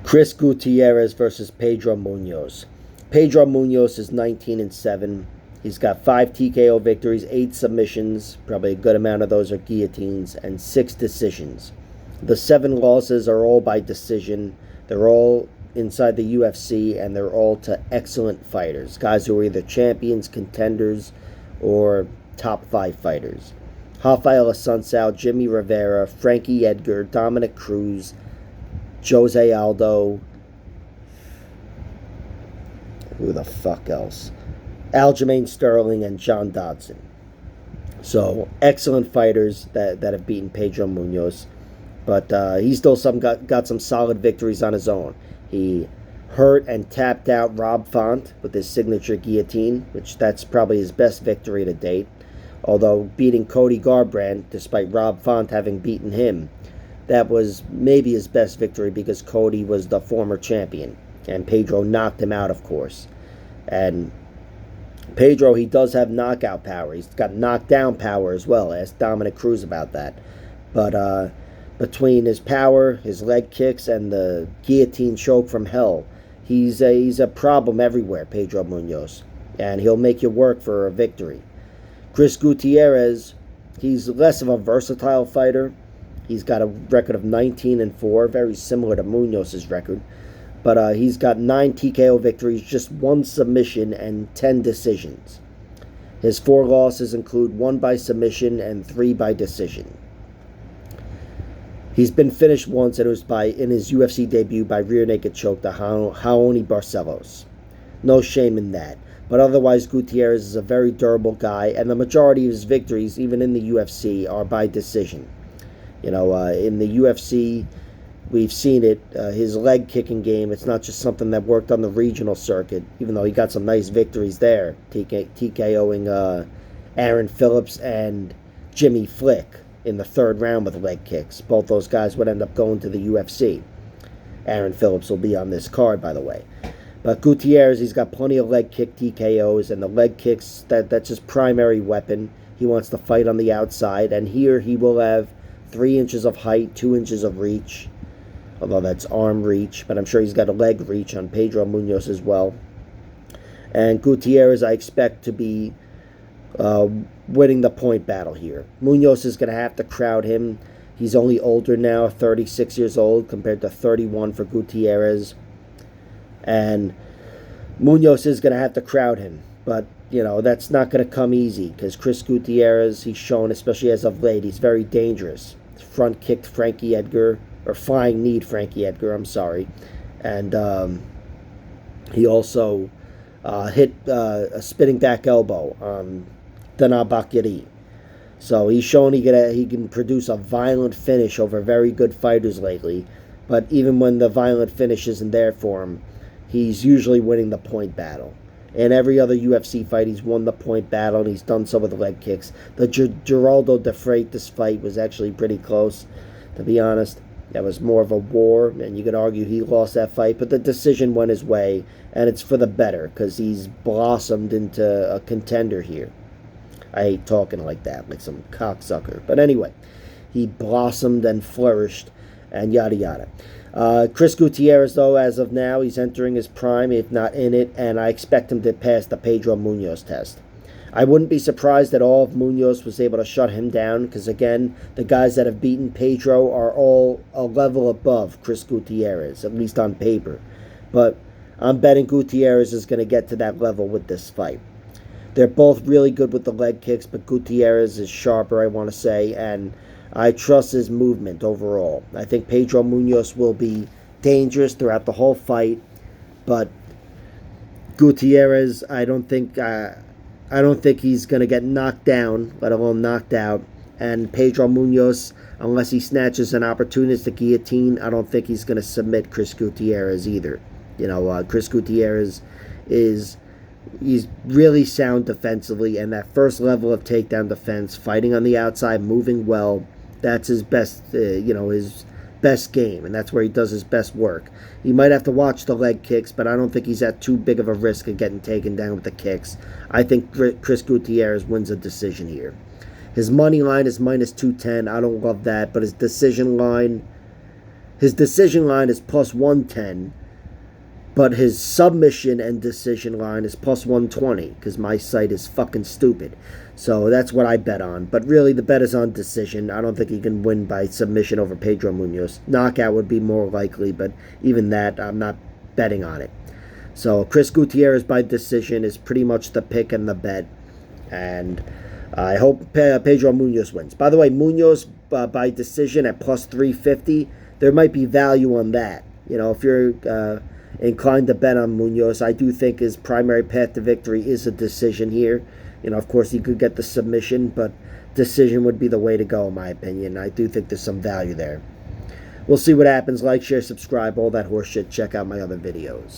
Chris Gutierrez versus Pedro Munhoz. Pedro Munhoz is 19-7. He's got 5 TKO victories, 8 submissions, probably a good amount of those are guillotines, and 6 decisions. The 7 losses are all by decision. They're all inside the UFC, and they're all to excellent fighters. Guys who are either champions, contenders, or top 5 fighters. Rafael Assunção, Jimmy Rivera, Frankie Edgar, Dominic Cruz, Jose Aldo, who the fuck else? Aljamain Sterling and John Dodson. So, excellent fighters that have beaten Pedro Munhoz. But he's still got some solid victories on his own. He hurt and tapped out Rob Font with his signature guillotine, which that's probably his best victory to date. Although beating Cody Garbrandt, despite Rob Font having beaten him, that was maybe his best victory because Cody was the former champion. And Pedro knocked him out, of course. And Pedro, he does have knockout power. He's got knockdown power as well. Ask Dominic Cruz about that. But between his power, his leg kicks, and the guillotine choke from hell, he's a problem everywhere, Pedro Munhoz. And he'll make you work for a victory. Chris Gutierrez, he's less of a versatile fighter. He's got a record of 19-4, very similar to Munhoz's record. But he's got 9 TKO victories, just 1 submission, and 10 decisions. His 4 losses include 1 by submission and 3 by decision. He's been finished once, and it was in his UFC debut by rear naked choke to Raoni Barcelos. No shame in that. But otherwise, Gutierrez is a very durable guy, and the majority of his victories, even in the UFC, are by decision. You know, in the UFC, we've seen it. His leg kicking game, it's not just something that worked on the regional circuit, even though he got some nice victories there, TKOing Aaron Phillips and Jimmy Flick in the 3rd round with leg kicks. Both those guys would end up going to the UFC. Aaron Phillips will be on this card, by the way. But Gutierrez, he's got plenty of leg kick TKOs, and the leg kicks, that's his primary weapon. He wants to fight on the outside, and here he will have 3 inches of height, 2 inches of reach, although that's arm reach, but I'm sure he's got a leg reach on Pedro Munhoz as well. And Gutierrez, I expect to be winning the point battle here. Munhoz is going to have to crowd him. He's only older now, 36 years old, compared to 31 for Gutierrez. And Munhoz is going to have to crowd him. But, you know, that's not going to come easy because Chris Gutierrez, he's shown, especially as of late, he's very dangerous. Front kicked Frankie Edgar, or flying kneed Frankie Edgar, I'm sorry. And he also hit a spinning back elbow on Dana Bakiri. So he's shown he can produce a violent finish over very good fighters lately. But even when the violent finish isn't there for him, he's usually winning the point battle. In every other UFC fight, he's won the point battle, and he's done so with leg kicks. The Geraldo de Freitas fight was actually pretty close, to be honest. That was more of a war, and you could argue he lost that fight, but the decision went his way, and it's for the better, because he's blossomed into a contender here. I hate talking like that, like some cocksucker. But anyway, he blossomed and flourished, and yada yada. Chris Gutierrez, though, as of now, he's entering his prime, if not in it, and I expect him to pass the Pedro Munhoz test. I wouldn't be surprised that all of Munhoz was able to shut him down, because, again, the guys that have beaten Pedro are all a level above Chris Gutierrez, at least on paper. But I'm betting Gutierrez is going to get to that level with this fight. They're both really good with the leg kicks, but Gutierrez is sharper, I want to say, and I trust his movement overall. I think Pedro Munhoz will be dangerous throughout the whole fight, but Gutierrez, I don't think he's going to get knocked down, let alone knocked out. And Pedro Munhoz, unless he snatches an opportunistic guillotine, I don't think he's going to submit Chris Gutierrez either. You know, Chris Gutierrez he's really sound defensively, and that first level of takedown defense, fighting on the outside, moving well, that's his best, his best game, and that's where he does his best work. He might have to watch the leg kicks, but I don't think he's at too big of a risk of getting taken down with the kicks. I think Chris Gutierrez wins a decision here. His money line is -210. I don't love that, but his decision line, His decision line is plus 110, but his submission and decision line is plus 120 because my site is fucking stupid. So that's what I bet on. But really, the bet is on decision. I don't think he can win by submission over Pedro Munhoz. Knockout would be more likely, but even that, I'm not betting on it. So Chris Gutierrez by decision is pretty much the pick and the bet. And I hope Pedro Munhoz wins. By the way, Munhoz by decision at plus 350, there might be value on that. You know, if you're inclined to bet on Munhoz, I do think his primary path to victory is a decision here. You know, of course, he could get the submission, but decision would be the way to go, in my opinion. I do think there's some value there. We'll see what happens. Like, share, subscribe, all that horse shit. Check out my other videos.